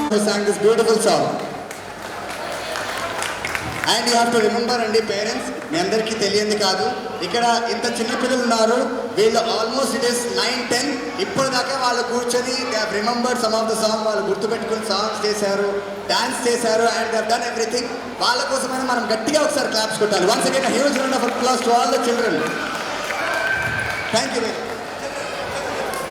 who sang this beautiful song. And you have to remember అండి parents, మీ అందరికీ తెలియంది కాదు, ఇక్కడ ఇంత చిన్న పిల్లలు ఉన్నారు, వీళ్ళు ఆల్మోస్ట్ ఇట్ ఇస్ 9-10 ఇప్పటిదాకా వాళ్ళు కూర్చొని they have remembered some of the song, వాళ్ళు గుర్తుపెట్టుకుని సాంగ్స్ చేశారు, డాన్స్ చేశారు, and they have done everything. వాళ్ళ కోసమైనా మనం గట్టిగా ఒకసారి క్లాప్స్ కొట్టాలి. Once again huge round of applause to all the children. Thank you very much.